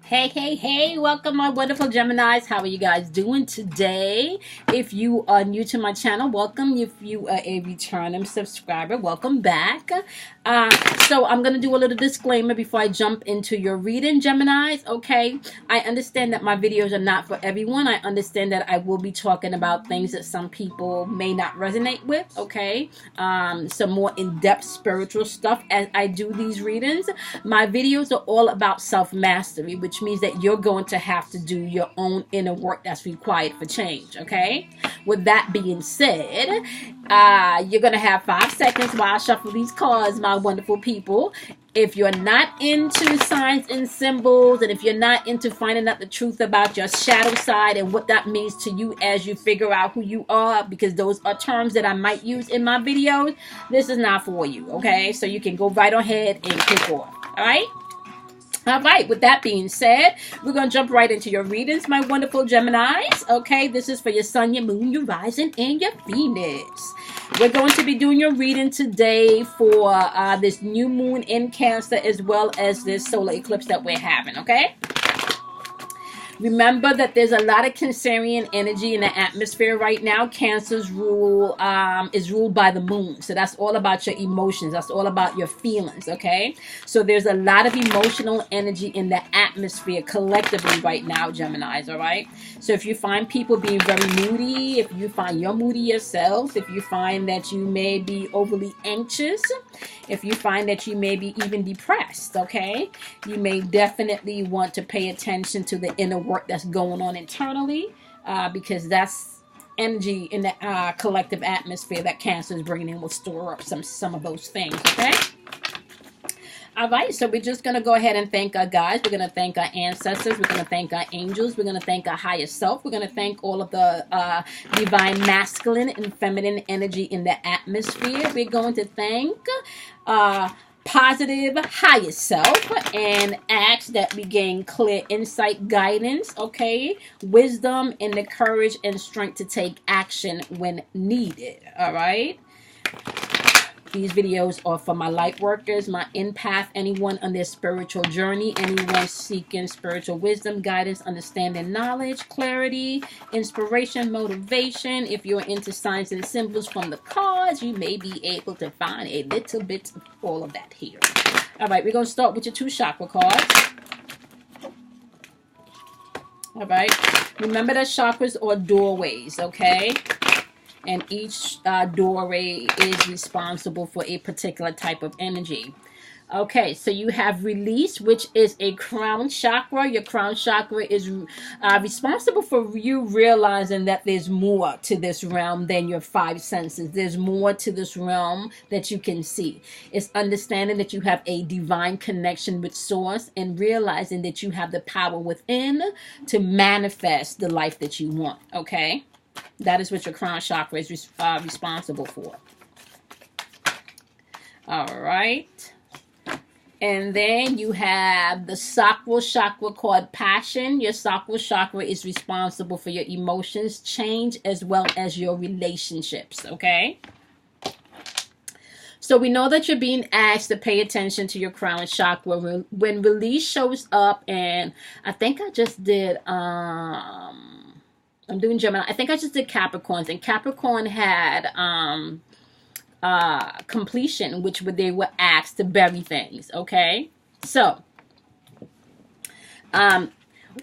Hey, hey, hey, welcome my wonderful Geminis. How are you guys doing today? If you are new to my channel, welcome. If you are a returning subscriber, welcome back. Uh, so I'm going to do a little disclaimer before I jump into your reading, Geminis, okay? I understand that my videos are not for everyone. I understand that I will be talking about things that some people may not resonate with, okay? Some more in-depth spiritual stuff as I do these readings. My videos are all about self-mastery, which means that you're going to have to do your own inner work that's required for change, okay? With that being said, you're going to have 5 seconds while I shuffle these cards, my wonderful people. If you're not into signs and symbols, and if you're not into finding out the truth about your shadow side and what that means to you as you figure out who you are, because those are terms that I might use in my videos, this is not for you, okay? So you can go right ahead and click off, all right? All right, with that being said, we're going to jump right into your readings, my wonderful Geminis. Okay, this is for your sun, your moon, your rising, and your Venus. We're going to be doing your reading today for this new moon in Cancer as well as this solar eclipse that we're having, okay? Remember that there's a lot of Cancerian energy in the atmosphere right now. Cancer's rule is ruled by the moon. So that's all about your emotions. That's all about your feelings, okay? So there's a lot of emotional energy in the atmosphere collectively right now, Geminis, all right? So if you find people being very moody, if you find you're moody yourself, if you find that you may be overly anxious, if you find that you may be even depressed, okay? You may definitely want to pay attention to the inner work that's going on internally, because that's energy in the collective atmosphere that Cancer is bringing in will store up some of those things, okay? All right, so we're just going to go ahead and thank our guides. We're going to thank our ancestors. We're going to thank our angels. We're going to thank our higher self. We're going to thank all of the divine masculine and feminine energy in the atmosphere. We're going to thank positive higher self and ask that we gain clear insight, guidance, okay, wisdom, and the courage and strength to take action when needed. All right. These videos are for my light workers, my empath, anyone on their spiritual journey, anyone seeking spiritual wisdom, guidance, understanding, knowledge, clarity, inspiration, motivation. If you're into signs and symbols from the cards, you may be able to find a little bit of all of that here. All right, we're going to start with your 2 chakra cards. All right. Remember that chakras are doorways, okay? And each doorway is responsible for a particular type of energy. Okay, so you have release, which is a crown chakra. Your crown chakra is responsible for you realizing that there's more to this realm than your 5 senses. There's more to this realm that you can see. It's understanding that you have a divine connection with source and realizing that you have the power within to manifest the life that you want, okay? That is what your crown chakra is responsible for. All right. And then you have the sacral chakra called passion. Your sacral chakra is responsible for your emotions, change, as well as your relationships, okay? So we know that you're being asked to pay attention to your crown chakra. When release shows up, and I think I just did... I'm doing Gemini. I think I just did Capricorns, and Capricorn had completion, which they were asked to bury things. Okay, so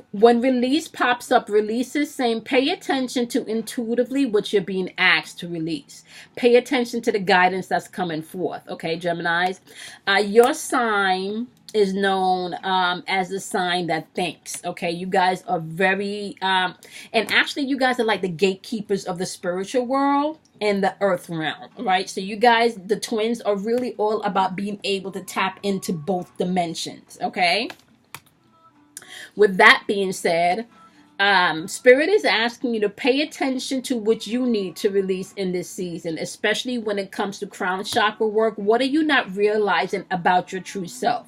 when release pops up, release is saying pay attention to intuitively what you're being asked to release. Pay attention to the guidance that's coming forth. Okay, Geminis, your sign is known as the sign that thinks. Okay, you guys are very and actually you guys are like the gatekeepers of the spiritual world and the earth realm, right? So you guys, the twins, are really all about being able to tap into both dimensions. Okay, with that being said, Spirit is asking you to pay attention to what you need to release in this season, especially when it comes to crown chakra work. What are you not realizing about your true self?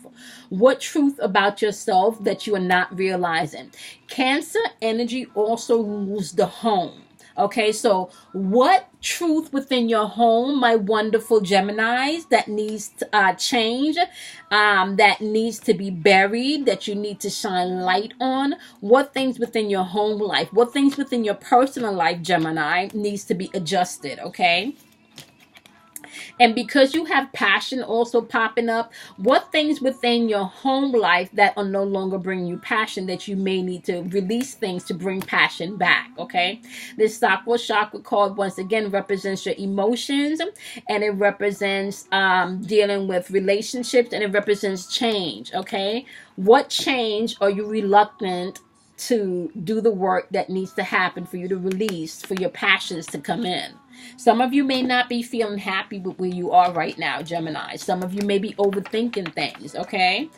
What truth about yourself that you are not realizing? Cancer energy also rules the home. Okay, so what truth within your home, my wonderful Geminis, that needs to change, that needs to be buried, that you need to shine light on? What things within your home life, what things within your personal life, Gemini, needs to be adjusted, okay? And because you have passion also popping up, what things within your home life that are no longer bringing you passion, that you may need to release things to bring passion back, okay? This Sakura Chakra card once again represents your emotions, and it represents dealing with relationships, and it represents change, okay? What change are you reluctant to do the work that needs to happen for you to release, for your passions to come in? Some of you may not be feeling happy with where you are right now, Gemini. Some of you may be overthinking things, okay?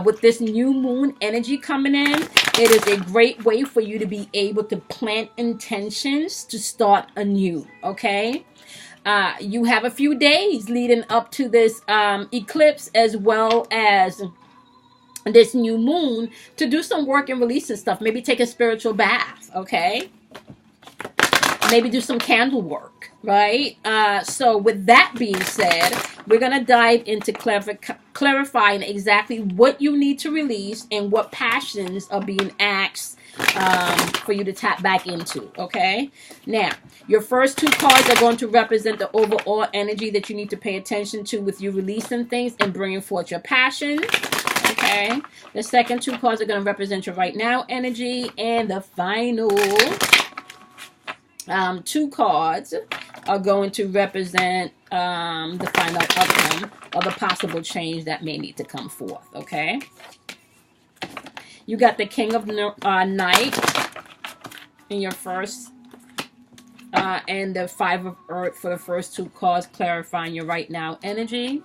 With this new moon energy coming in, it is a great way for you to be able to plant intentions to start anew, okay? You have a few days leading up to this eclipse, as well as this new moon, to do some work and release and stuff. Maybe take a spiritual bath, okay? Maybe do some candle work, right? So with that being said, we're going to dive into clarifying exactly what you need to release and what passions are being asked for you to tap back into, okay? Now, your first two cards are going to represent the overall energy that you need to pay attention to with you releasing things and bringing forth your passion. Okay, the second two cards are going to represent your right now energy, and the final two cards are going to represent the final outcome or the possible change that may need to come forth. Okay, you got the King of Night in your first, and the Five of Earth for the first two cards, clarifying your right now energy.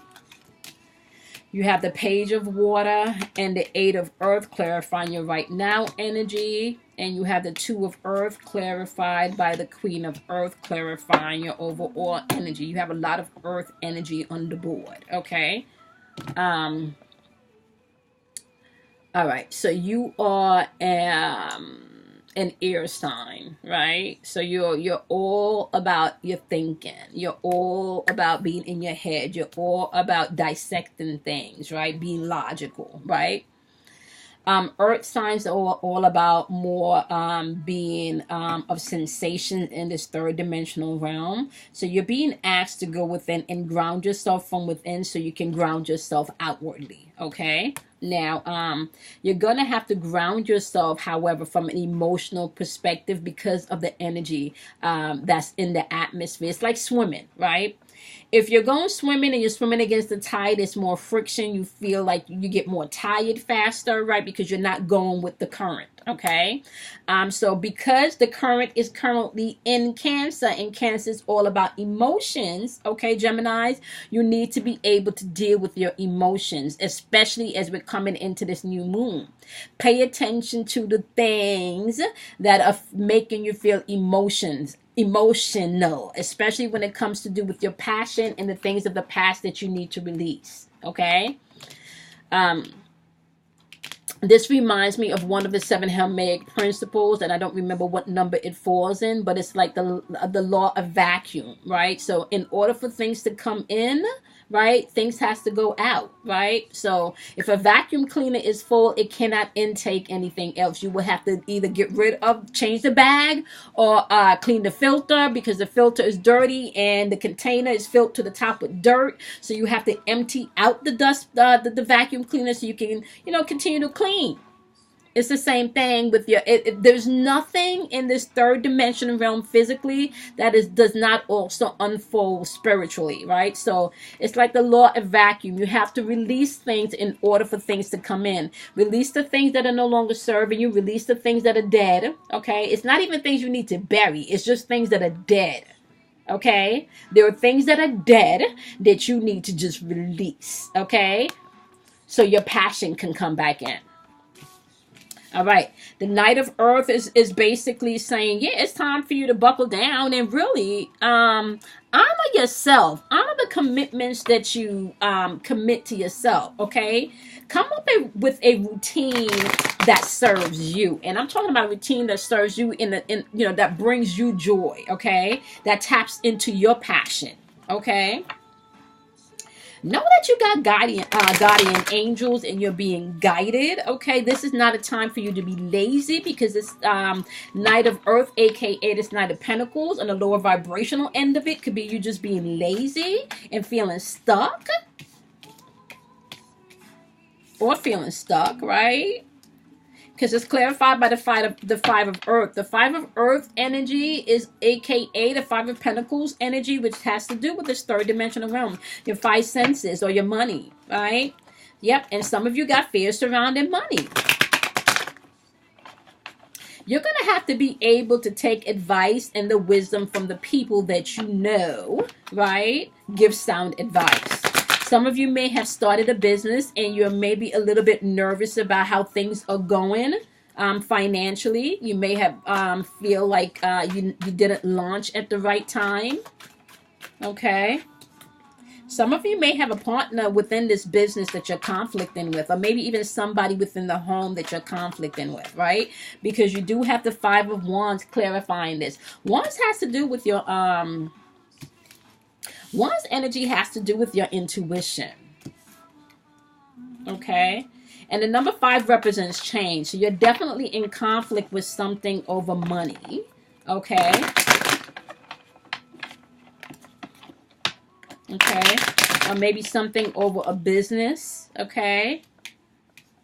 You have the Page of Water and the Eight of Earth, clarifying your right now energy. And you have the Two of Earth, clarified by the Queen of Earth, clarifying your overall energy. You have a lot of Earth energy on the board, okay? All right, so you are an air sign, right? So you're all about your thinking. You're all about being in your head. You're all about dissecting things, right? Being logical, right? Earth signs are all about more being of sensation in this third dimensional realm. So you're being asked to go within and ground yourself from within so you can ground yourself outwardly, okay? Now, you're going to have to ground yourself, however, from an emotional perspective because of the energy that's in the atmosphere. It's like swimming, right? If you're going swimming and you're swimming against the tide, it's more friction. You feel like you get more tired faster, right? Because you're not going with the current, okay? So because the current is currently in Cancer, and Cancer is all about emotions, okay, Geminis, you need to be able to deal with your emotions, especially as we're coming into this new moon. Pay attention to the things that are making you feel emotional, especially when it comes to do with your passion and the things of the past that you need to release, okay? This reminds me of one of the 7 Hermetic principles, and I don't remember what number it falls in, but it's like the law of vacuum, right? So in order for things to come in, right, things has to go out, right? So if a vacuum cleaner is full, it cannot intake anything else. You will have to either change the bag, or clean the filter, because the filter is dirty and the container is filled to the top with dirt. So you have to empty out the dust, the vacuum cleaner, so you can, continue to clean. It's the same thing with your. There's nothing in this third dimension realm physically that does not also unfold spiritually, right? So it's like the law of vacuum. You have to release things in order for things to come in. Release the things that are no longer serving you. Release the things that are dead. Okay, it's not even things you need to bury. It's just things that are dead. Okay, there are things that are dead that you need to just release. Okay, so your passion can come back in. All right. The Knight of Earth is basically saying, yeah, it's time for you to buckle down and really honor yourself. Honor the commitments that you commit to yourself, okay? Come up with a routine that serves you. And I'm talking about a routine that serves you in you know, that brings you joy, okay? That taps into your passion, okay? Know that you got guardian angels and you're being guided, okay? This is not a time for you to be lazy, because it's Knight of Earth, aka this Knight of Pentacles. On the lower vibrational end of it could be you just being lazy and feeling stuck. Or feeling stuck, right? Because it's clarified by the five of Earth. The Five of Earth energy is aka the Five of Pentacles energy, which has to do with this third dimensional realm, your five senses or your money, right? Yep. And some of you got fears surrounding money. You're going to have to be able to take advice and the wisdom from the people that you know, right? Give sound advice. Some of you may have started a business and you're maybe a little bit nervous about how things are going financially. You may have feel like you didn't launch at the right time. Okay. Some of you may have a partner within this business that you're conflicting with, or maybe even somebody within the home that you're conflicting with, right? Because you do have the Five of Wands clarifying this. Wands has to do with your Wands energy has to do with your intuition. Okay? And the number 5 represents change. So you're definitely in conflict with something over money. Okay? Okay? Or maybe something over a business. Okay?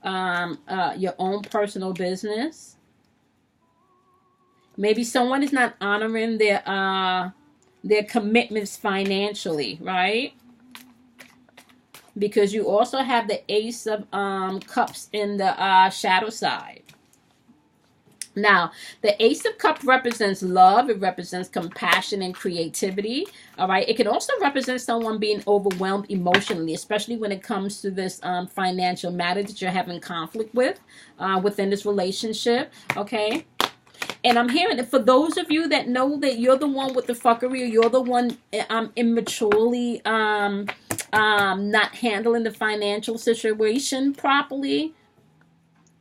Your own personal business. Maybe someone is not honoring their commitments financially, right? Because you also have the Ace of Cups in the shadow side. Now, the Ace of Cups represents love. It represents compassion and creativity. All right. It can also represent someone being overwhelmed emotionally, especially when it comes to this financial matter that you're having conflict with within this relationship. Okay. And I'm hearing that for those of you that know that you're the one with the fuckery, or you're the one immaturely not handling the financial situation properly,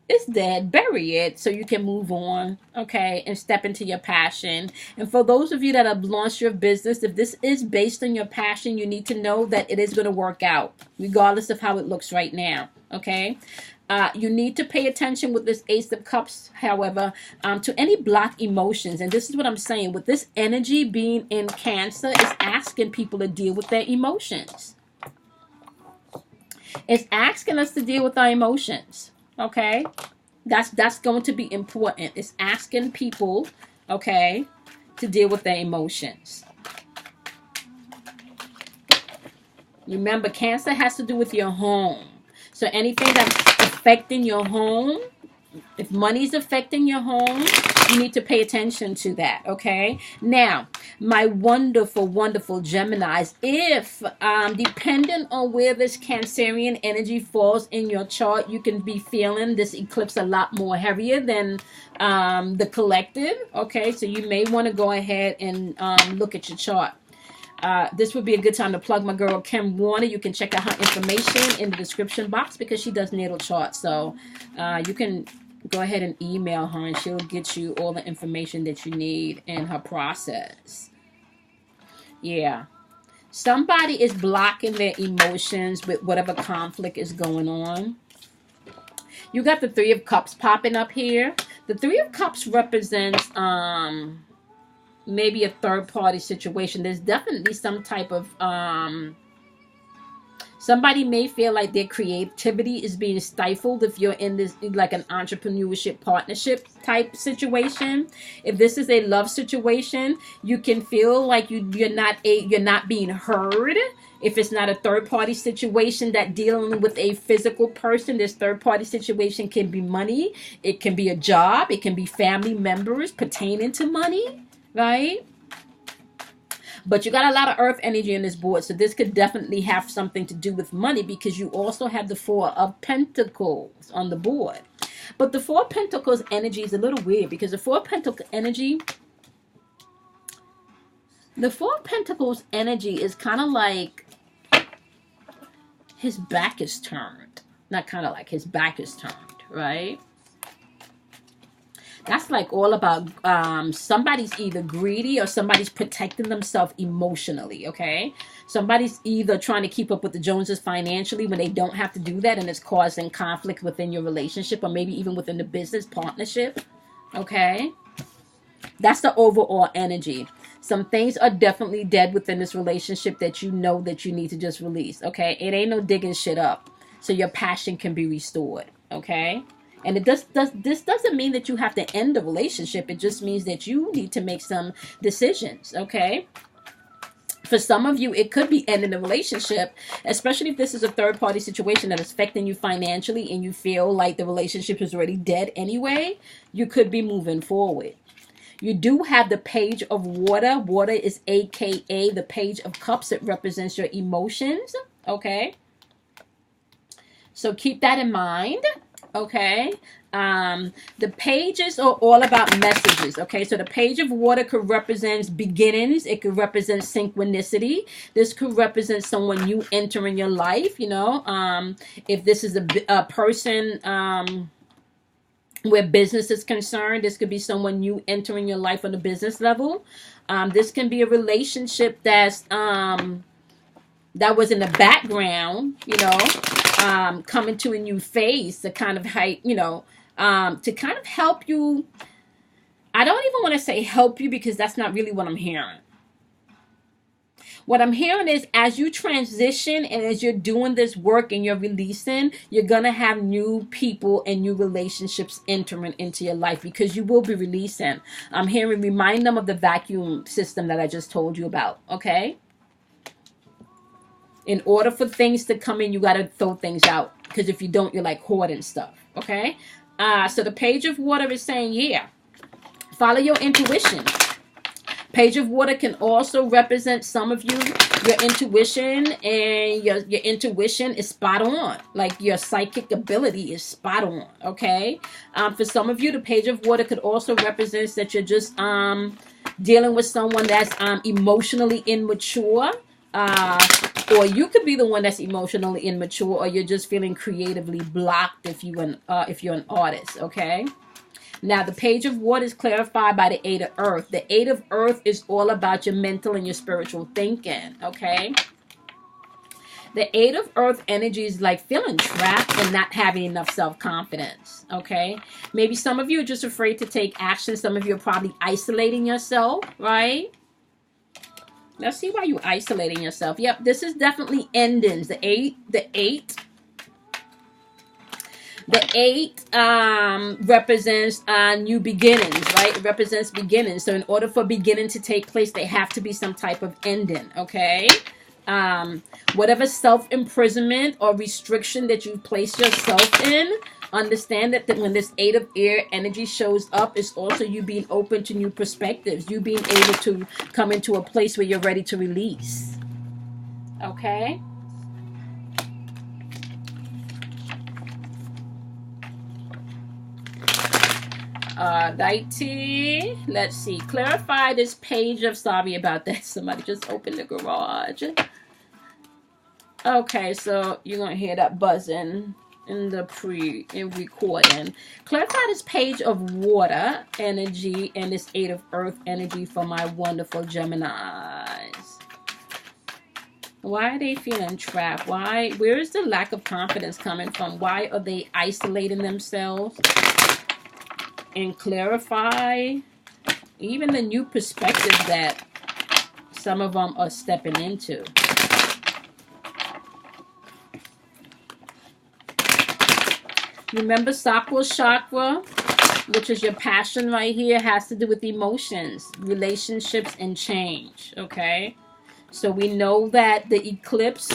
it's dead. Bury it so you can move on, okay, and step into your passion. And for those of you that have launched your business, if this is based on your passion, you need to know that it is going to work out, regardless of how it looks right now, okay? You need to pay attention with this Ace of Cups, however, to any blocked emotions. And this is what I'm saying. With this energy being in Cancer, it's asking people to deal with their emotions. It's asking us to deal with our emotions. Okay, that's going to be important. It's asking people, okay, to deal with their emotions. Remember, Cancer has to do with your home. So anything that's affecting your home, if money's affecting your home, you need to pay attention to that, okay? Now, my wonderful, wonderful Geminis, if, depending on where this Cancerian energy falls in your chart, you can be feeling this eclipse a lot more heavier than the collective, okay? So you may want to go ahead and look at your chart. This would be a good time to plug my girl Kim Warner. You can check out her information in the description box because she does natal charts. So you can go ahead and email her and she'll get you all the information that you need in her process. Yeah. Somebody is blocking their emotions with whatever conflict is going on. You got the Three of Cups popping up here. The Three of Cups represents maybe a third-party situation. There's definitely some type of somebody may feel like their creativity is being stifled if you're in this, like an entrepreneurship partnership type situation. If this is a love situation, you can feel like you're not being heard. If it's not a third-party situation that dealing with a physical person, this third-party situation can be money. It can be a job. It can be family members pertaining to money, right? But you got a lot of earth energy in this board. So this could definitely have something to do with money because you also have the Four of Pentacles on the board. But the Four of Pentacles energy is a little weird because the Four of Pentacles energy, is kind of like his back is turned. Not kind of like, his back is turned, right? That's like all about somebody's either greedy or somebody's protecting themselves emotionally, okay? Somebody's either trying to keep up with the Joneses financially when they don't have to do that, and it's causing conflict within your relationship or maybe even within the business partnership, okay? That's the overall energy. Some things are definitely dead within this relationship that you know that you need to just release, okay? It ain't no digging shit up. So your passion can be restored, okay? And this doesn't mean that you have to end the relationship. It just means that you need to make some decisions, okay? For some of you, it could be ending the relationship, especially if this is a third party situation that is affecting you financially and you feel like the relationship is already dead anyway. You could be moving forward. You do have the Page of Water. Water is AKA the Page of Cups. It represents your emotions, okay? So keep that in mind, okay? The pages are all about messages, okay? So the Page of Water could represent beginnings. It could represent synchronicity. This could represent someone new entering your life, you know? If this is a person... where business is concerned, this could be someone new entering your life on a business level. This can be a relationship that's that was in the background, you know, coming to a new phase to kind of to kind of help you. I don't even want to say help you because that's not really what I'm hearing. What I'm hearing is as you transition and as you're doing this work and you're releasing, you're going to have new people and new relationships entering into your life because you will be releasing. I'm hearing remind them of the vacuum system that I just told you about, okay? In order for things to come in, you got to throw things out because if you don't, you're like hoarding stuff, okay? So the Page of Water is saying, yeah, follow your intuition. Page of Water can also represent some of you, your intuition, and your intuition is spot on. Like your psychic ability is spot on, okay? For some of you, the Page of Water could also represent that you're just dealing with someone that's emotionally immature. Or you could be the one that's emotionally immature, or you're just feeling creatively blocked if you're an artist, okay? Now, the Page of Water is clarified by the Eight of Earth. The Eight of Earth is all about your mental and your spiritual thinking, okay? The Eight of Earth energy is like feeling trapped and not having enough self-confidence, okay? Maybe some of you are just afraid to take action. Some of you are probably isolating yourself, right? Let's see why you're isolating yourself. Yep, this is definitely endings. The eight represents new beginnings, right? It represents beginnings. So in order for beginning to take place, there have to be some type of ending, okay? Whatever self-imprisonment or restriction that you place yourself in, understand that when this Eight of Air energy shows up, it's also you being open to new perspectives. You being able to come into a place where you're ready to release, okay? Alrighty, let's see. Clarify this page of, sorry about that. Somebody just opened the garage. Okay, so you're gonna hear that buzzing in the recording. Clarify this Page of Water energy and this Eight of Earth energy for my wonderful Geminis. Why are they feeling trapped? Where is the lack of confidence coming from? Why are they isolating themselves? And clarify even the new perspectives that some of them are stepping into. Remember, sacral chakra, which is your passion right here, has to do with emotions, relationships, and change, okay? So we know that the eclipse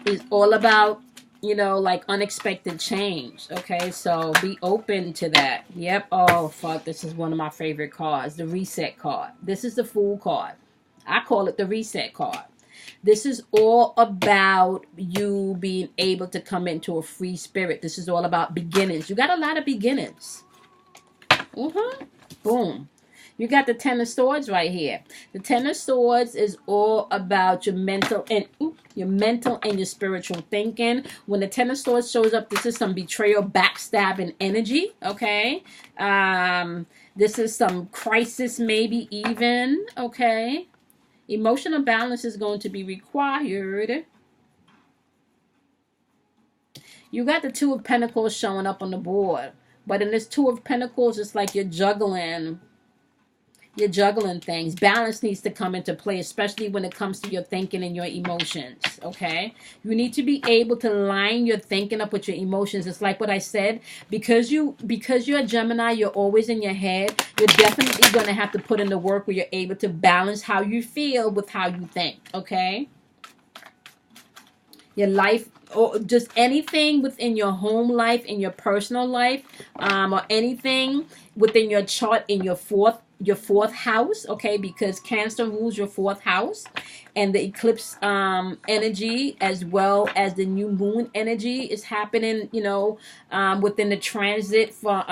is all about, you know, like unexpected change, okay? So be open to that. Yep. Oh, fuck. This is one of my favorite cards, the Reset card. This is the Fool card. I call it the Reset card. This is all about you being able to come into a free spirit. This is all about beginnings. You got a lot of beginnings. Boom. You got the Ten of Swords right here. The Ten of Swords is all about your mental and your spiritual thinking. When the Ten of Swords shows up, this is some betrayal, backstabbing energy. Okay, this is some crisis, maybe even. Okay, emotional balance is going to be required. You got the Two of Pentacles showing up on the board, but in this Two of Pentacles, it's like you're juggling. You're juggling things. Balance needs to come into play, especially when it comes to your thinking and your emotions, okay? You need to be able to line your thinking up with your emotions. It's like what I said, because you're a Gemini, you're always in your head. You're definitely going to have to put in the work where you're able to balance how you feel with how you think, okay? Your life, or just anything within your home life, in your personal life, or anything within your chart in your fourth house, okay, because Cancer rules your fourth house, and the eclipse energy as well as the new moon energy is happening, you know, within the transit for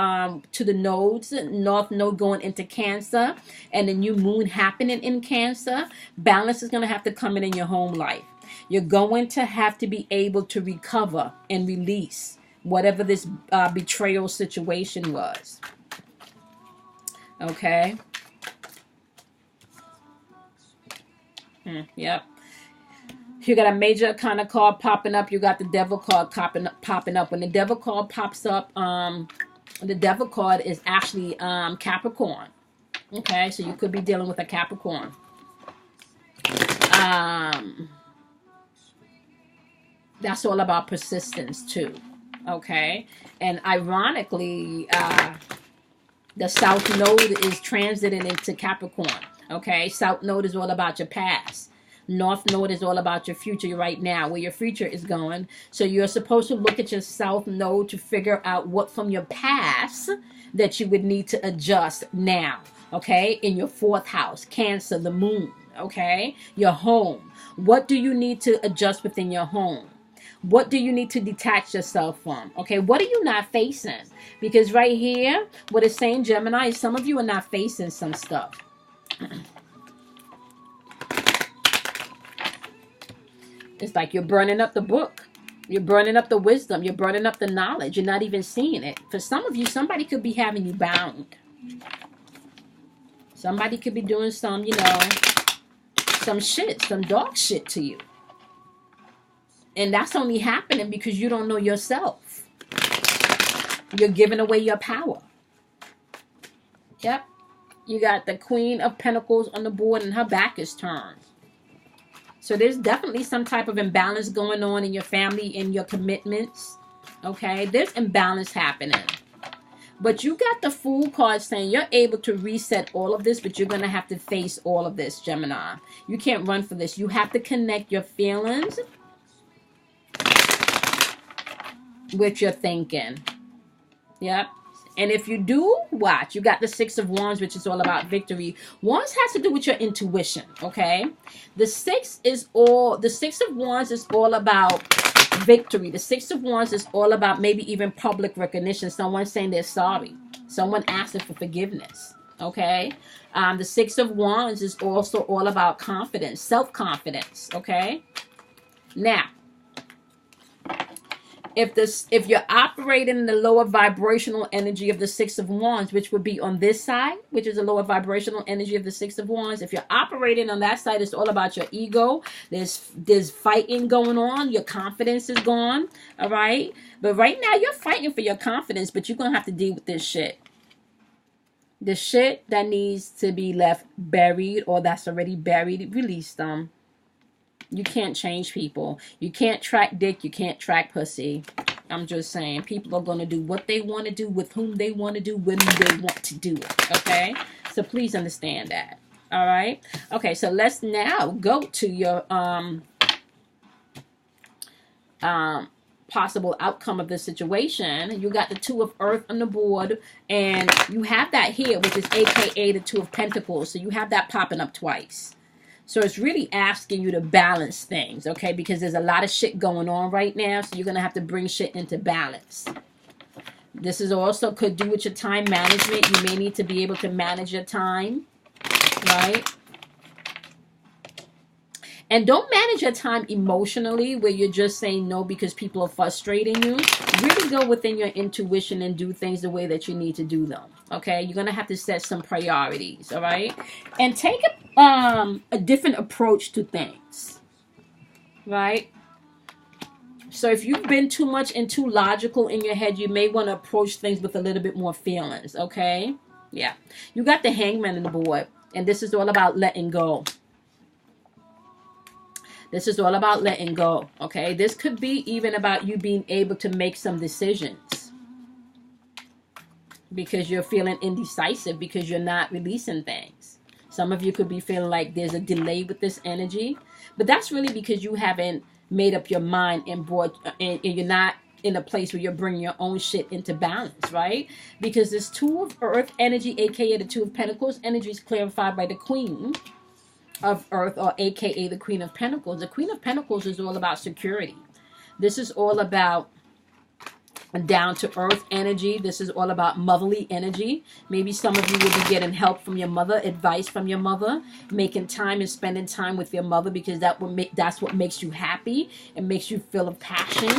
to the nodes, north node going into Cancer, and the new moon happening in Cancer. Balance is going to have to come in your home life. You're going to have to be able to recover and release whatever this betrayal situation was. Okay. Yep. You got a major kind of card popping up. You got the Devil card popping up. When the Devil card pops up, the Devil card is actually Capricorn. Okay, so you could be dealing with a Capricorn. That's all about persistence too. Okay, and ironically, the South Node is transiting into Capricorn. Okay, South Node is all about your past. North Node is all about your future right now, where your future is going. So you're supposed to look at your South Node to figure out what from your past that you would need to adjust now. Okay, in your fourth house, Cancer, the moon. Okay, your home. What do you need to adjust within your home? What do you need to detach yourself from? Okay, what are you not facing? Because right here, what it's saying, Gemini, is some of you are not facing some stuff. It's like you're burning up the book. You're burning up the wisdom. You're burning up the knowledge. You're not even seeing it. For some of you, somebody could be having you bound. Somebody could be doing some, you know, some shit, some dark shit to you. And that's only happening because you don't know yourself. You're giving away your power. Yep. You got the Queen of Pentacles on the board and her back is turned. So there's definitely some type of imbalance going on in your family, in your commitments. Okay. There's imbalance happening. But you got the Fool card saying you're able to reset all of this, but you're going to have to face all of this, Gemini. You can't run for this. You have to connect your feelings with your thinking. Yep. And if you do, watch. You got the Six of Wands, which is all about victory. Wands has to do with your intuition, okay? The Six of Wands is all about victory. The Six of Wands is all about maybe even public recognition. Someone saying they're sorry. Someone asking for forgiveness, okay? The Six of Wands is also all about confidence, self-confidence, okay? Now, if you're operating in the lower vibrational energy of the Six of Wands, which would be on this side, which is the lower vibrational energy of the Six of Wands, if you're operating on that side, it's all about your ego. There's fighting going on. Your confidence is gone. All right. But right now you're fighting for your confidence, but you're gonna have to deal with this shit. The shit that needs to be left buried, or that's already buried, release them. You can't change people. You can't track dick. You can't track pussy. I'm just saying. People are going to do what they want to do, with whom they want to do, when they want to do it. Okay? So please understand that. All right? Okay, so let's now go to your possible outcome of this situation. You got the Two of Earth on the board, and you have that here, which is AKA the Two of Pentacles. So you have that popping up twice. So it's really asking you to balance things, okay? Because there's a lot of shit going on right now, so you're going to have to bring shit into balance. This is also could do with your time management. You may need to be able to manage your time, right? And don't manage your time emotionally where you're just saying no because people are frustrating you. Really go within your intuition and do things the way that you need to do them. Okay? You're going to have to set some priorities, all right? And take a different approach to things, right? So if you've been too much and too logical in your head, you may want to approach things with a little bit more feelings, okay? Yeah. You got the Hangman on the board, and this is all about letting go. This is all about letting go, okay? This could be even about you being able to make some decisions because you're feeling indecisive because you're not releasing things. Some of you could be feeling like there's a delay with this energy, but that's really because you haven't made up your mind and you're not in a place where you're bringing your own shit into balance, right? Because this Two of Earth energy, aka the Two of Pentacles energy, is clarified by the Queen of Earth, or aka the Queen of Pentacles. The Queen of Pentacles is all about security. This is all about down to earth energy. This is all about motherly energy. Maybe some of you will be getting help from your mother, advice from your mother, making time and spending time with your mother because that's what makes you happy and makes you feel a passion,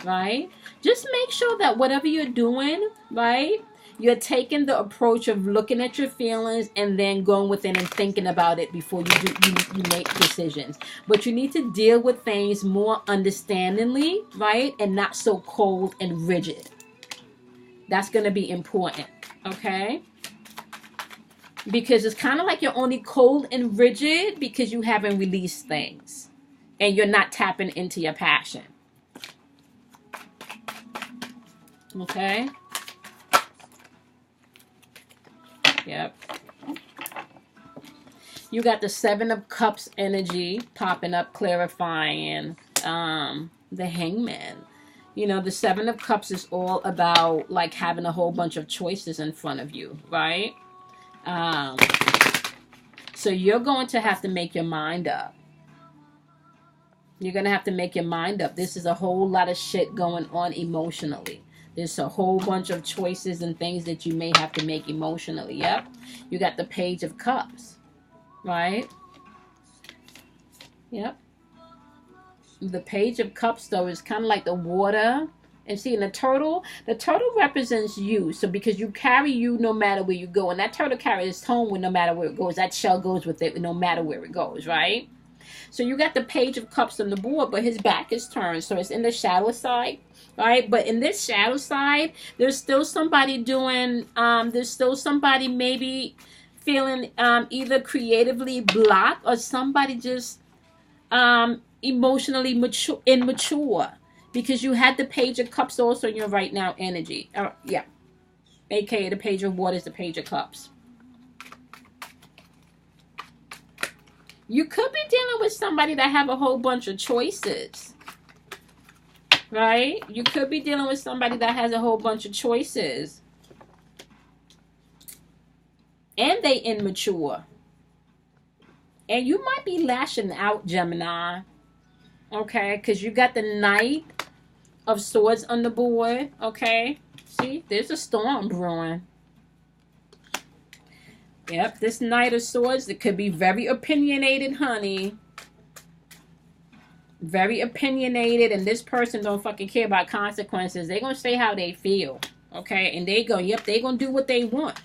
right? Just make sure that whatever you're doing, right, you're taking the approach of looking at your feelings and then going within and thinking about it before you make decisions. But you need to deal with things more understandingly, right? And not so cold and rigid. That's going to be important, okay? Because it's kind of like you're only cold and rigid because you haven't released things. And you're not tapping into your passion. Okay? Yep. You got the Seven of Cups energy popping up, clarifying the Hangman. You know, the Seven of Cups is all about like having a whole bunch of choices in front of you, right? So you're going to have to make your mind up. You're going to have to make your mind up. This is a whole lot of shit going on emotionally. There's a whole bunch of choices and things that you may have to make emotionally. Yep. You got the Page of Cups. Right? Yep. The Page of Cups, though, is kind of like the water. And see, in the turtle represents you. So because you carry you no matter where you go. And that turtle carries its home with no matter where it goes. That shell goes with it no matter where it goes, right? So you got the Page of Cups on the board, but his back is turned. So it's in the shadow side, right? But in this shadow side, there's still somebody doing, there's still somebody maybe feeling either creatively blocked or somebody just emotionally immature. Because you had the Page of Cups also in your right now energy. Yeah. AKA the Page of Water is the Page of Cups. You could be dealing with somebody that have a whole bunch of choices. Right? You could be dealing with somebody that has a whole bunch of choices. And they immature. And you might be lashing out, Gemini. Okay? Because you got the Knight of Swords on the board. Okay? See? There's a storm brewing. Yep, this Knight of Swords, it could be very opinionated, honey. Very opinionated, and this person don't fucking care about consequences. They're going to say how they feel, okay? And they're going to do what they want.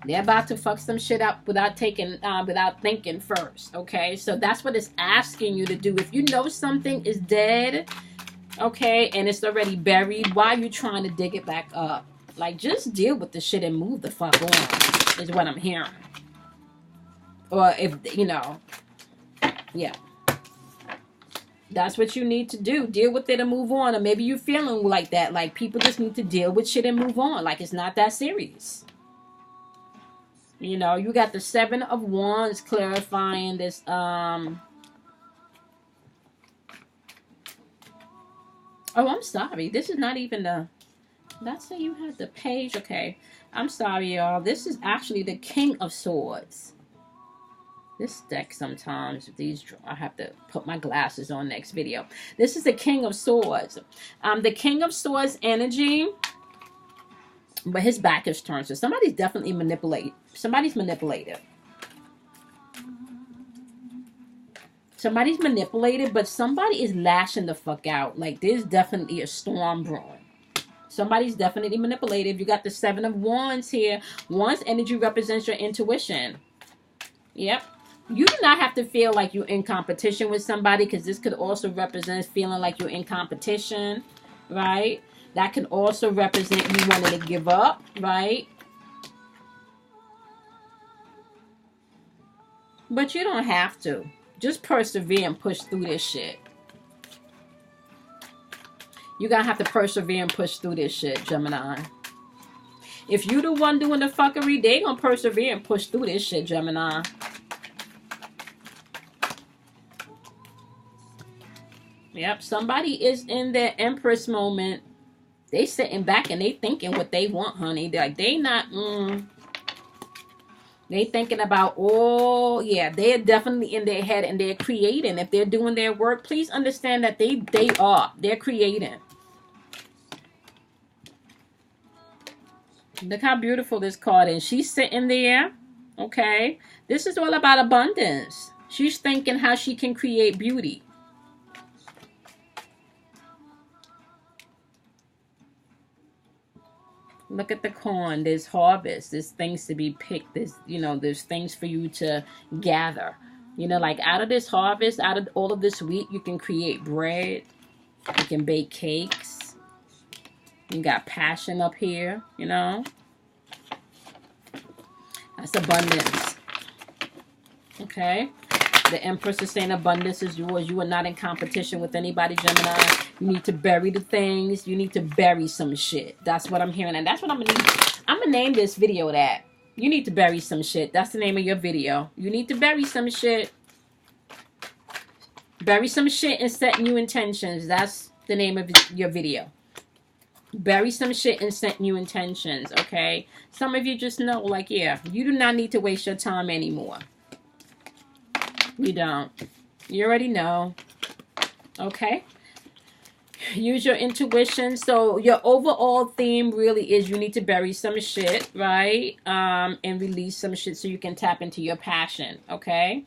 They're about to fuck some shit up without thinking first, okay? So that's what it's asking you to do. If you know something is dead, okay, and it's already buried, why are you trying to dig it back up? Like, just deal with the shit and move the fuck on, is what I'm hearing. Or if, you know, yeah. That's what you need to do. Deal with it and move on. Or maybe you're feeling like that. Like, people just need to deal with shit and move on. Like, it's not that serious. You know, you got the Seven of Wands clarifying this, oh, I'm sorry. This is not even the... That's say you had the Page. Okay. I'm sorry, y'all. This is actually the King of Swords. This deck sometimes, these, I have to put my glasses on next video. This is the King of Swords. The King of Swords energy, but his back is turned. So somebody's definitely manipulated. Somebody's manipulated. Somebody's manipulated, but somebody is lashing the fuck out. Like, there's definitely a storm brewing. Somebody's definitely manipulated. You got the Seven of Wands here. Wands energy represents your intuition. Yep. You do not have to feel like you're in competition with somebody, because this could also represent feeling like you're in competition, right? That can also represent you wanting to give up, right? But you don't have to. Just persevere and push through this shit. You're going to have to persevere and push through this shit, Gemini. If you the one doing the fuckery, they going to persevere and push through this shit, Gemini. Yep, somebody is in their Empress moment. They sitting back and they thinking what they want, honey. They're like, they not, they thinking about, oh, yeah, they're definitely in their head and they're creating. If they're doing their work, please understand that they're creating. Look how beautiful this card is. She's sitting there, okay? This is all about abundance. She's thinking how she can create beauty. Look at the corn. There's harvest. There's things to be picked. There's, you know, there's things for you to gather. You know, like out of this harvest, out of all of this wheat, you can create bread. You can bake cakes. You got passion up here, you know. That's abundance. Okay. The Empress is saying abundance is yours. You are not in competition with anybody, Gemini. You need to bury the things. You need to bury some shit. That's what I'm hearing. And that's what I'm going to need. I'm going to name this video that. You need to bury some shit. That's the name of your video. You need to bury some shit. Bury some shit and set new intentions. That's the name of your video. Bury some shit and set new intentions, okay? Some of you just know, like, yeah, you do not need to waste your time anymore. You don't. You already know. Okay? Use your intuition. So your overall theme really is you need to bury some shit, right? And release some shit so you can tap into your passion, okay?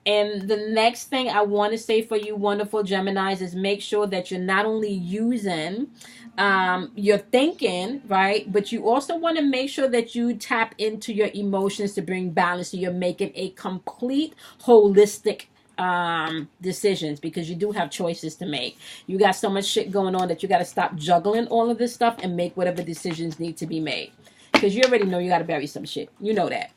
And the next thing I want to say for you wonderful Geminis is make sure that you're not only using your thinking, right? But you also want to make sure that you tap into your emotions to bring balance. So you're making a complete holistic decisions, because you do have choices to make. You got so much shit going on that you got to stop juggling all of this stuff and make whatever decisions need to be made. Because you already know you got to bury some shit. You know that.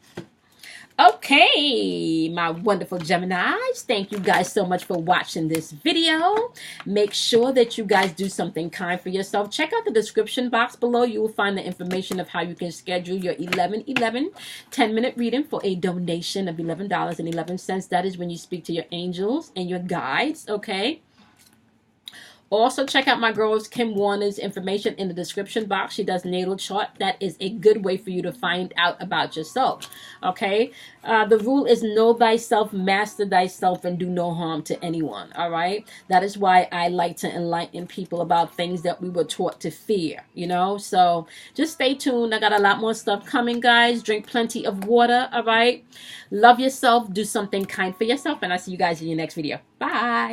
Okay, my wonderful Geminis, thank you guys so much for watching this video. Make sure that you guys do something kind for yourself. Check out the description box below. You will find the information of how you can schedule your 11-11 10-minute reading for a donation of $11.11. That is when you speak to your angels and your guides, okay? Also, check out my girl's Kim Warner's information in the description box. She does natal chart. That is a good way for you to find out about yourself. Okay? The rule is know thyself, master thyself, and do no harm to anyone. All right? That is why I like to enlighten people about things that we were taught to fear. You know? So, just stay tuned. I got a lot more stuff coming, guys. Drink plenty of water. All right? Love yourself. Do something kind for yourself. And I'll see you guys in your next video. Bye.